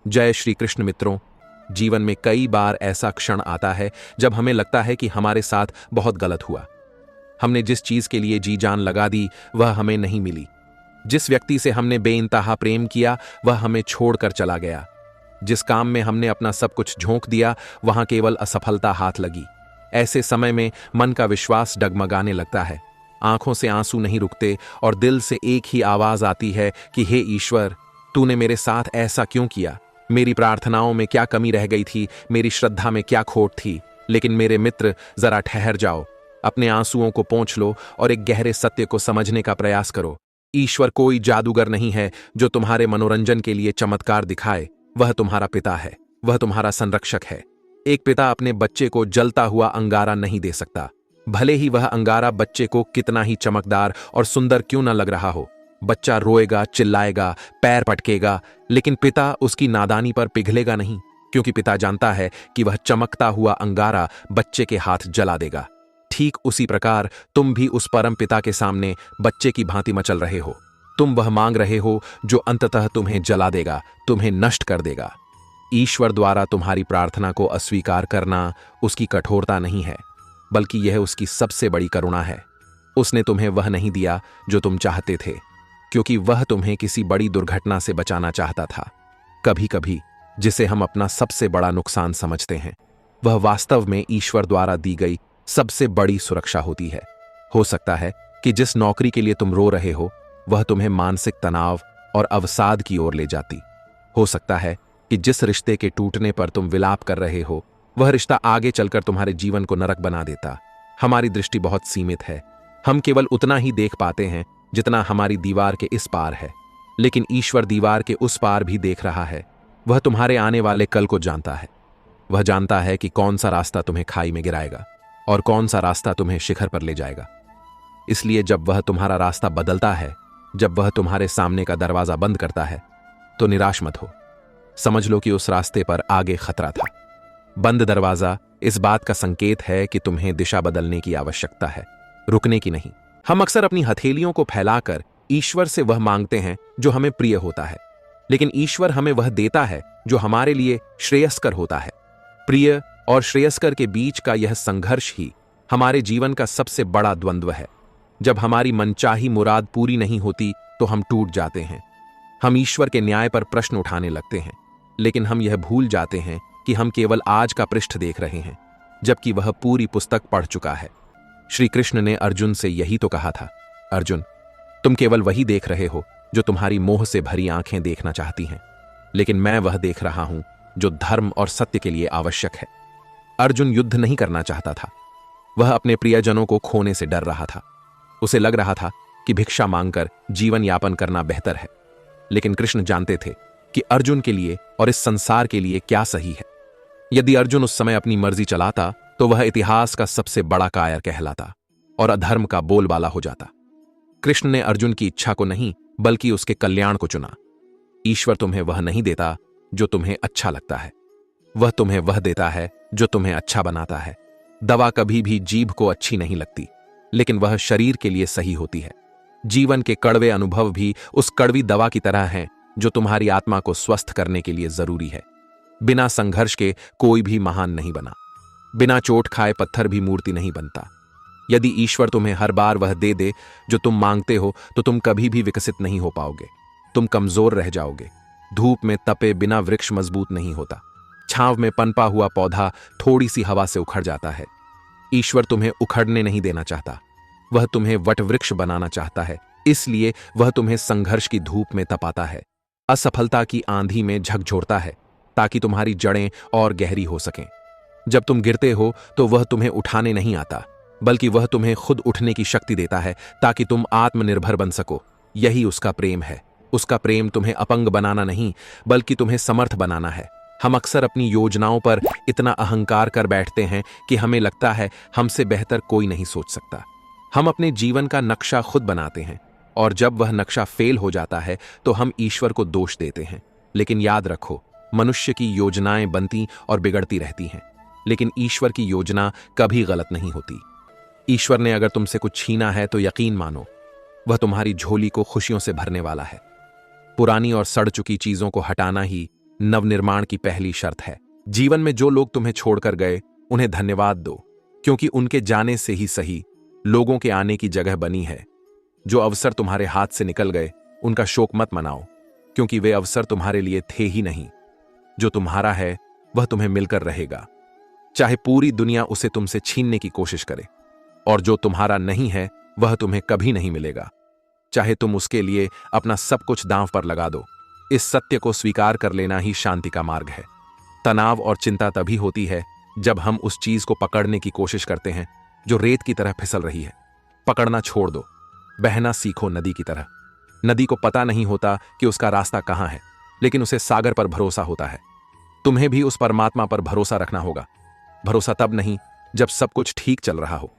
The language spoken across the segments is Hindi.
जय श्री कृष्ण मित्रों। जीवन में कई बार ऐसा क्षण आता है जब हमें लगता है कि हमारे साथ बहुत गलत हुआ। हमने जिस चीज के लिए जी जान लगा दी वह हमें नहीं मिली। जिस व्यक्ति से हमने बेइंतहा प्रेम किया वह हमें छोड़कर चला गया। जिस काम में हमने अपना सब कुछ झोंक दिया वहां केवल असफलता हाथ लगी। ऐसे समय में मन का विश्वास डगमगाने लगता है, आंखों से आंसू नहीं रुकते और दिल से एक ही आवाज आती है कि हे ईश्वर, तूने मेरे साथ ऐसा क्यों किया? मेरी प्रार्थनाओं में क्या कमी रह गई थी? मेरी श्रद्धा में क्या खोट थी? लेकिन मेरे मित्र, जरा ठहर जाओ, अपने आंसुओं को पोंछ लो और एक गहरे सत्य को समझने का प्रयास करो। ईश्वर कोई जादूगर नहीं है जो तुम्हारे मनोरंजन के लिए चमत्कार दिखाए। वह तुम्हारा पिता है, वह तुम्हारा संरक्षक है। एक पिता अपने बच्चे को जलता हुआ अंगारा नहीं दे सकता, भले ही वह अंगारा बच्चे को कितना ही चमकदार और सुंदर क्यों न लग रहा हो। बच्चा रोएगा, चिल्लाएगा, पैर पटकेगा, लेकिन पिता उसकी नादानी पर पिघलेगा नहीं, क्योंकि पिता जानता है कि वह चमकता हुआ अंगारा बच्चे के हाथ जला देगा। ठीक उसी प्रकार तुम भी उस परम पिता के सामने बच्चे की भांति मचल रहे हो। तुम वह मांग रहे हो जो अंततः तुम्हें जला देगा, तुम्हें नष्ट कर देगा। ईश्वर द्वारा तुम्हारी प्रार्थना को अस्वीकार करना उसकी कठोरता नहीं है, बल्कि यह उसकी सबसे बड़ी करुणा है। उसने तुम्हें वह नहीं दिया जो तुम चाहते थे, क्योंकि वह तुम्हें किसी बड़ी दुर्घटना से बचाना चाहता था। कभी कभी जिसे हम अपना सबसे बड़ा नुकसान समझते हैं, वह वास्तव में ईश्वर द्वारा दी गई सबसे बड़ी सुरक्षा होती है। हो सकता है कि जिस नौकरी के लिए तुम रो रहे हो वह तुम्हें मानसिक तनाव और अवसाद की ओर ले जाती। हो सकता है कि जिस रिश्ते के टूटने पर तुम विलाप कर रहे हो वह रिश्ता आगे चलकर तुम्हारे जीवन को नरक बना देता। हमारी दृष्टि बहुत सीमित है, हम केवल उतना ही देख पाते हैं जितना हमारी दीवार के इस पार है, लेकिन ईश्वर दीवार के उस पार भी देख रहा है। वह तुम्हारे आने वाले कल को जानता है। वह जानता है कि कौन सा रास्ता तुम्हें खाई में गिराएगा और कौन सा रास्ता तुम्हें शिखर पर ले जाएगा। इसलिए जब वह तुम्हारा रास्ता बदलता है, जब वह तुम्हारे सामने का दरवाजा बंद करता है, तो निराश मत हो। समझ लो कि उस रास्ते पर आगे खतरा था। बंद दरवाजा इस बात का संकेत है कि तुम्हें दिशा बदलने की आवश्यकता है, रुकने की नहीं। हम अक्सर अपनी हथेलियों को फैलाकर ईश्वर से वह मांगते हैं जो हमें प्रिय होता है, लेकिन ईश्वर हमें वह देता है जो हमारे लिए श्रेयस्कर होता है। प्रिय और श्रेयस्कर के बीच का यह संघर्ष ही हमारे जीवन का सबसे बड़ा द्वंद्व है। जब हमारी मनचाही मुराद पूरी नहीं होती तो हम टूट जाते हैं। हम ईश्वर के न्याय पर प्रश्न उठाने लगते हैं, लेकिन हम यह भूल जाते हैं कि हम केवल आज का पृष्ठ देख रहे हैं, जबकि वह पूरी पुस्तक पढ़ चुका है। श्री कृष्ण ने अर्जुन से यही तो कहा था, अर्जुन, तुम केवल वही देख रहे हो जो तुम्हारी मोह से भरी आंखें देखना चाहती हैं, लेकिन मैं वह देख रहा हूं जो धर्म और सत्य के लिए आवश्यक है। अर्जुन युद्ध नहीं करना चाहता था, वह अपने प्रियजनों को खोने से डर रहा था। उसे लग रहा था कि भिक्षा मांगकर जीवन यापन करना बेहतर है, लेकिन कृष्ण जानते थे कि अर्जुन के लिए और इस संसार के लिए क्या सही है। यदि अर्जुन उस समय अपनी मर्जी चलाता तो वह इतिहास का सबसे बड़ा कायर कहलाता और अधर्म का बोलबाला हो जाता। कृष्ण ने अर्जुन की इच्छा को नहीं बल्कि उसके कल्याण को चुना। ईश्वर तुम्हें वह नहीं देता जो तुम्हें अच्छा लगता है, वह तुम्हें वह देता है जो तुम्हें अच्छा बनाता है। दवा कभी भी जीभ को अच्छी नहीं लगती, लेकिन वह शरीर के लिए सही होती है। जीवन के कड़वे अनुभव भी उस कड़वी दवा की तरह हैं जो तुम्हारी आत्मा को स्वस्थ करने के लिए जरूरी है। बिना संघर्ष के कोई भी महान नहीं बना, बिना चोट खाए पत्थर भी मूर्ति नहीं बनता। यदि ईश्वर तुम्हें हर बार वह दे दे जो तुम मांगते हो तो तुम कभी भी विकसित नहीं हो पाओगे, तुम कमजोर रह जाओगे। धूप में तपे बिना वृक्ष मजबूत नहीं होता, छांव में पनपा हुआ पौधा थोड़ी सी हवा से उखड़ जाता है। ईश्वर तुम्हें उखड़ने नहीं देना चाहता, वह तुम्हें वटवृक्ष बनाना चाहता है। इसलिए वह तुम्हें संघर्ष की धूप में तपाता है, असफलता की आंधी में झकझोरता है, ताकि तुम्हारी जड़ें और गहरी हो सकें। जब तुम गिरते हो तो वह तुम्हें उठाने नहीं आता, बल्कि वह तुम्हें खुद उठने की शक्ति देता है ताकि तुम आत्मनिर्भर बन सको। यही उसका प्रेम है। उसका प्रेम तुम्हें अपंग बनाना नहीं बल्कि तुम्हें समर्थ बनाना है। हम अक्सर अपनी योजनाओं पर इतना अहंकार कर बैठते हैं कि हमें लगता है हमसे बेहतर कोई नहीं सोच सकता। हम अपने जीवन का नक्शा खुद बनाते हैं और जब वह नक्शा फेल हो जाता है तो हम ईश्वर को दोष देते हैं। लेकिन याद रखो, मनुष्य की योजनाएं बनती और बिगड़ती रहती हैं, लेकिन ईश्वर की योजना कभी गलत नहीं होती। ईश्वर ने अगर तुमसे कुछ छीना है तो यकीन मानो, वह तुम्हारी झोली को खुशियों से भरने वाला है। पुरानी और सड़ चुकी चीजों को हटाना ही नवनिर्माण की पहली शर्त है। जीवन में जो लोग तुम्हें छोड़कर गए उन्हें धन्यवाद दो, क्योंकि उनके जाने से ही सही लोगों के आने की जगह बनी है। जो अवसर तुम्हारे हाथ से निकल गए उनका शोक मत मनाओ, क्योंकि वे अवसर तुम्हारे लिए थे ही नहीं। जो तुम्हारा है वह तुम्हें मिलकर रहेगा, चाहे पूरी दुनिया उसे तुमसे छीनने की कोशिश करे। और जो तुम्हारा नहीं है वह तुम्हें कभी नहीं मिलेगा, चाहे तुम उसके लिए अपना सब कुछ दांव पर लगा दो। इस सत्य को स्वीकार कर लेना ही शांति का मार्ग है। तनाव और चिंता तभी होती है जब हम उस चीज को पकड़ने की कोशिश करते हैं जो रेत की तरह फिसल रही है। पकड़ना छोड़ दो, बहना सीखो नदी की तरह। नदी को पता नहीं होता कि उसका रास्ता कहां है, लेकिन उसे सागर पर भरोसा होता है। तुम्हें भी उस परमात्मा पर भरोसा रखना होगा। भरोसा तब नहीं जब सब कुछ ठीक चल रहा हो,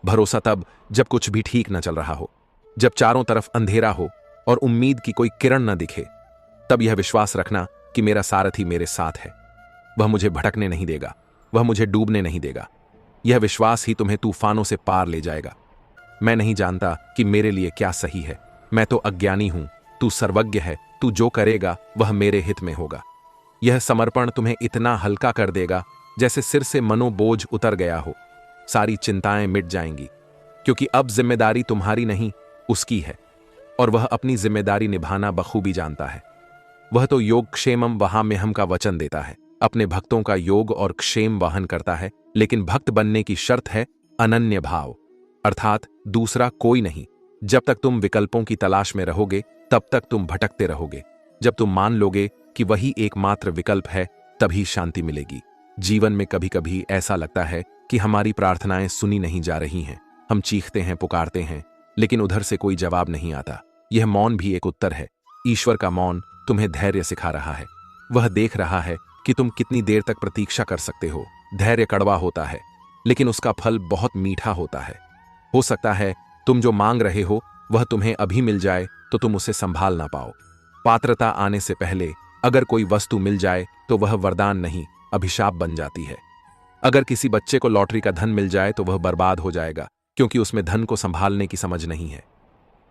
भरोसा तब जब कुछ भी ठीक न चल रहा हो, जब चारों तरफ अंधेरा हो और उम्मीद की कोई किरण न दिखे। तब यह विश्वास रखना कि मेरा सारथी मेरे साथ है। वह मुझे भटकने नहीं देगा, वह मुझे डूबने नहीं देगा। यह विश्वास ही तुम्हें तूफानों से पार ले जाएगा। मैं नहीं जानता कि मेरे लिए क्या सही है, मैं तो अज्ञानी हूं, तू सर्वज्ञ है, तू जो करेगा वह मेरे हित में होगा। यह समर्पण तुम्हें इतना हल्का कर देगा जैसे सिर से मनोबोझ उतर गया हो। सारी चिंताएं मिट जाएंगी, क्योंकि अब जिम्मेदारी तुम्हारी नहीं उसकी है, और वह अपनी जिम्मेदारी निभाना बखूबी जानता है। वह तो योग क्षेमम वहाम्यहम का वचन देता है, अपने भक्तों का योग और क्षेम वाहन करता है। लेकिन भक्त बनने की शर्त है अनन्य भाव, अर्थात दूसरा कोई नहीं। जब तक तुम विकल्पों की तलाश में रहोगे तब तक तुम भटकते रहोगे। जब तुम मान लोगे कि वही एकमात्र विकल्प है तभी शांति मिलेगी। जीवन में कभी कभी ऐसा लगता है कि हमारी प्रार्थनाएं सुनी नहीं जा रही हैं। हम चीखते हैं, पुकारते हैं, लेकिन उधर से कोई जवाब नहीं आता। यह मौन भी एक उत्तर है। ईश्वर का मौन तुम्हें धैर्य सिखा रहा है। वह देख रहा है कि तुम कितनी देर तक प्रतीक्षा कर सकते हो। धैर्य कड़वा होता है, लेकिन उसका फल बहुत मीठा होता है। हो सकता है तुम जो मांग रहे हो वह तुम्हें अभी मिल जाए तो तुम उसे संभाल ना पाओ। पात्रता आने से पहले अगर कोई वस्तु मिल जाए तो वह वरदान नहीं, अभिशाप बन जाती है। अगर किसी बच्चे को लॉटरी का धन मिल जाए तो वह बर्बाद हो जाएगा, क्योंकि उसमें धन को संभालने की समझ नहीं है।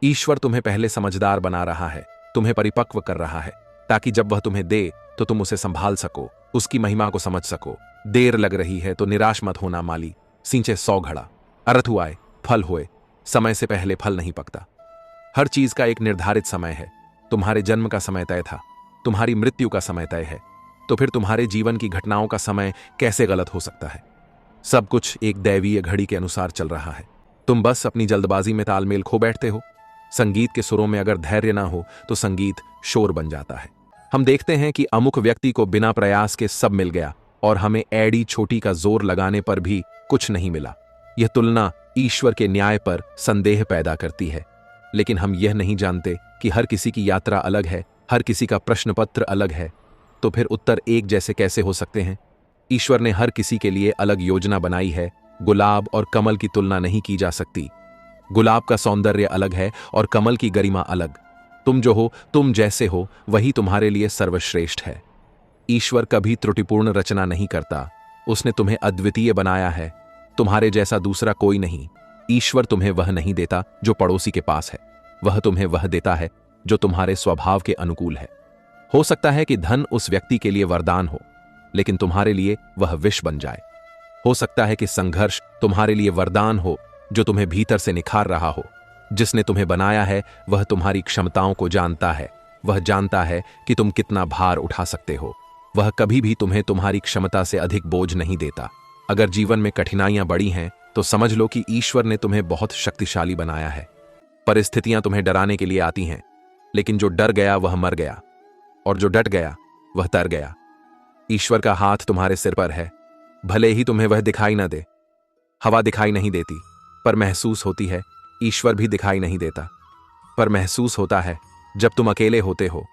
ईश्वर तुम्हें पहले समझदार बना रहा है, तुम्हें परिपक्व कर रहा है, ताकि जब वह तुम्हें दे तो तुम उसे संभाल सको, उसकी महिमा को समझ सको। देर लग रही है तो निराश मत होना माली, सींचे 100 घड़ा। अर्थ हुआए फल होए, समय से पहले फल नहीं पकता। हर चीज का एक निर्धारित समय है। तुम्हारे जन्म का समय तय था, तुम्हारी मृत्यु का समय तय है, तो फिर तुम्हारे जीवन की घटनाओं का समय कैसे गलत हो सकता है? सब कुछ एक दैवीय घड़ी के अनुसार चल रहा है। तुम बस अपनी जल्दबाजी में तालमेल खो बैठते हो। संगीत के सुरों में अगर धैर्य ना हो तो संगीत शोर बन जाता है। हम देखते हैं कि अमुक व्यक्ति को बिना प्रयास के सब मिल गया और हमें एड़ी छोटी का जोर लगाने पर भी कुछ नहीं मिला। यह तुलना ईश्वर के न्याय पर संदेह पैदा करती है। लेकिन हम यह नहीं जानते कि हर किसी की यात्रा अलग है, हर किसी का प्रश्न पत्र अलग है। तो फिर उत्तर एक जैसे कैसे हो सकते हैं? ईश्वर ने हर किसी के लिए अलग योजना बनाई है। गुलाब और कमल की तुलना नहीं की जा सकती। गुलाब का सौंदर्य अलग है और कमल की गरिमा अलग। तुम जो हो, तुम जैसे हो, वही तुम्हारे लिए सर्वश्रेष्ठ है। ईश्वर कभी त्रुटिपूर्ण रचना नहीं करता। उसने तुम्हें अद्वितीय बनाया है। तुम्हारे जैसा दूसरा कोई नहीं। ईश्वर तुम्हें वह नहीं देता जो पड़ोसी के पास है, वह तुम्हें वह देता है जो तुम्हारे स्वभाव के अनुकूल है। हो सकता है कि धन उस व्यक्ति के लिए वरदान हो, लेकिन तुम्हारे लिए वह विष बन जाए। हो सकता है कि संघर्ष तुम्हारे लिए वरदान हो जो तुम्हें भीतर से निखार रहा हो। जिसने तुम्हें बनाया है वह तुम्हारी क्षमताओं को जानता है। वह जानता है कि तुम कितना भार उठा सकते हो। वह कभी भी तुम्हें तुम्हारी क्षमता से अधिक बोझ नहीं देता। अगर जीवन में कठिनाइयां बड़ी हैं तो समझ लो कि ईश्वर ने तुम्हें बहुत शक्तिशाली बनाया है। परिस्थितियां तुम्हें डराने के लिए आती हैं, लेकिन जो डर गया वह मर गया, और जो डट गया वह तर गया। ईश्वर का हाथ तुम्हारे सिर पर है, भले ही तुम्हें वह दिखाई न दे। हवा दिखाई नहीं देती पर महसूस होती है। ईश्वर भी दिखाई नहीं देता पर महसूस होता है। जब तुम अकेले होते हो,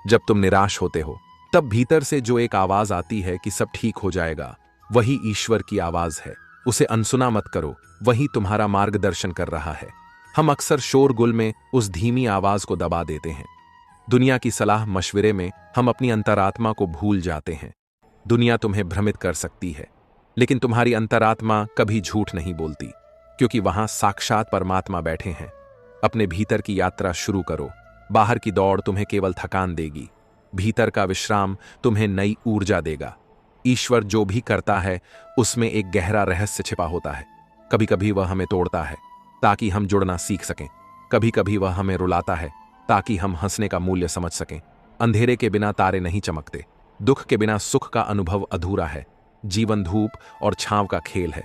जब तुम निराश होते हो, तब भीतर से जो एक आवाज आती है कि सब ठीक हो जाएगा, वही ईश्वर की आवाज है। उसे अनसुना मत करो, वही तुम्हारा मार्गदर्शन कर रहा है। हम अक्सर शोरगुल में उस धीमी आवाज को दबा देते हैं। दुनिया की सलाह मशविरे में हम अपनी अंतरात्मा को भूल जाते हैं। दुनिया तुम्हें भ्रमित कर सकती है, लेकिन तुम्हारी अंतरात्मा कभी झूठ नहीं बोलती, क्योंकि वहां साक्षात परमात्मा बैठे हैं। अपने भीतर की यात्रा शुरू करो। बाहर की दौड़ तुम्हें केवल थकान देगी। भीतर का विश्राम तुम्हें नई ऊर्जा देगा। ईश्वर जो भी करता है उसमें एक गहरा रहस्य छिपा होता है। कभी कभी वह हमें तोड़ता है ताकि हम जुड़ना सीख सकें। कभी कभी वह हमें रुलाता है ताकि हम हंसने का मूल्य समझ सकें। अंधेरे के बिना तारे नहीं चमकते। दुख के बिना सुख का अनुभव अधूरा है। जीवन धूप और छांव का खेल है।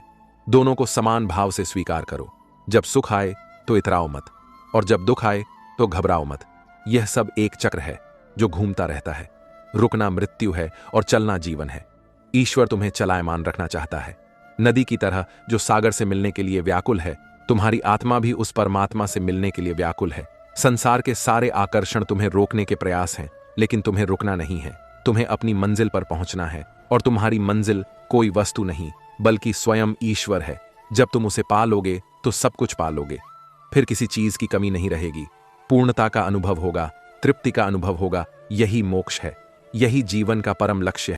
दोनों को समान भाव से स्वीकार करो। जब सुख आए तो इतराओ मत, और जब दुख आए तो घबराओ मत। यह सब एक चक्र है जो घूमता रहता है। रुकना मृत्यु है और चलना जीवन है। ईश्वर तुम्हें चलायमान रखना चाहता है। नदी की तरह जो सागर से मिलने के लिए व्याकुल है, तुम्हारी आत्मा भी उस परमात्मा से मिलने के लिए व्याकुल है। संसार के सारे आकर्षण तुम्हें रोकने के प्रयास हैं, लेकिन तुम्हें रुकना नहीं है। तुम्हें अपनी मंजिल पर पहुंचना है, और तुम्हारी मंजिल कोई वस्तु नहीं बल्कि स्वयं ईश्वर है। जब तुम उसे पा लोगे तो सब कुछ पा लोगे। फिर किसी चीज की कमी नहीं रहेगी। पूर्णता का अनुभव होगा, तृप्ति का अनुभव होगा। यही मोक्ष है, यही जीवन का परम लक्ष्य है।